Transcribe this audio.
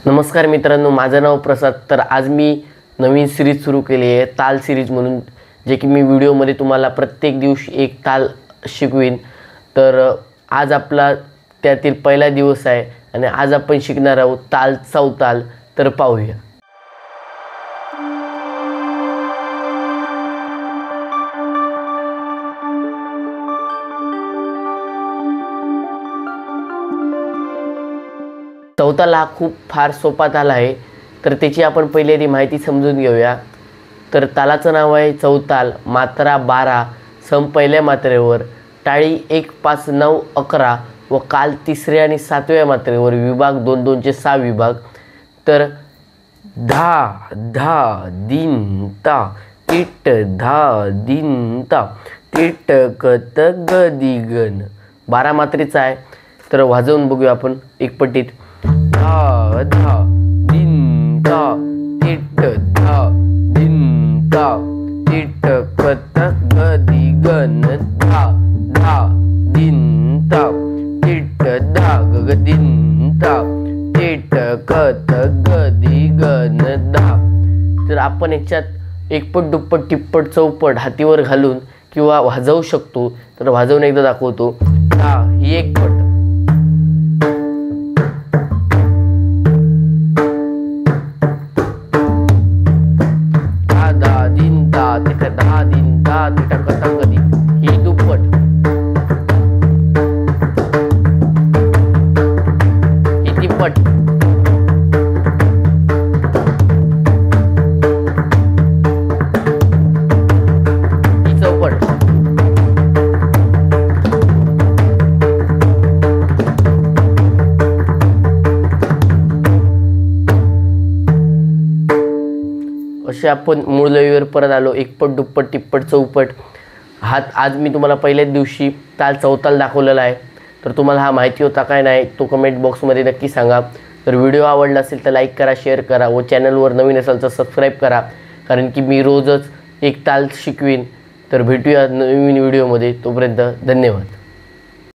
नमस्कार मित्रांनो, माझं नाव प्रसाद। तर आज मी नवीन सिरीज सुरू केली आहे, ताल सिरीज म्हणून, जे की मी व्हिडिओमध्ये तुम्हाला प्रत्येक दिवशी एक ताल शिकवीन। तर आज आपला त्यातील पहिला दिवस आहे आणि आज आपण शिकणार आहोत ताल चौताल। तर पाहूया। चौताल हा खूप फार सोपा ताल आहे, तर त्याची आपण पहिले आधी माहिती समजून घेऊया। तर तालाचं नाव आहे चौताल, मात्रा 12, सम पहिल्या मात्रेवर, टाळी 1, 5, 9, 11 व काल तिसऱ्या आणि सातव्या मात्रेवर, विभाग 2 2 चे 6 विभाग। तर धा धा दिन ता टिट धा दिन ता टिट कत ग दिगन 12 मात्रेचा आहे। तर वाजवून बघूया आपण एकपट्टीत। धा धा दिन ता टिट धा दिन ता टिट कत ग दिगन धा धा दिन ता टिट धा ग दिन ता टिट कत ग दिगन धा। तर आपण याच्यात एकपट दुप्पट टिप्पट चौपट हातीवर घालून किंवा वाजवू शकतो। तर वाजवून एकदा दाखवतो। धा ही एक पट, धा दिन धा तिट धा दिन धा तिट कथा कधी ही दुप्पट, ही तिप्पट, ही चौपट। असे आपण मूळ लयीवर परत आलो। एकपट दुप्पट टिप्पट चौपट हात। आज मी तुम्हाला पहिल्याच दिवशी ताल चौताल दाखवलेला आहे। तर तुम्हाला हा माहिती होता काय नाही तो कमेंट बॉक्समध्ये नक्की सांगा। तर व्हिडिओ आवडला असेल तर लाईक करा, शेअर करा व चॅनलवर नवीन असाल तर सबस्क्राईब करा, कारण की मी रोजच एक ताल शिकवीन। तर भेटूया नवीन व्हिडिओमध्ये, तोपर्यंत धन्यवाद।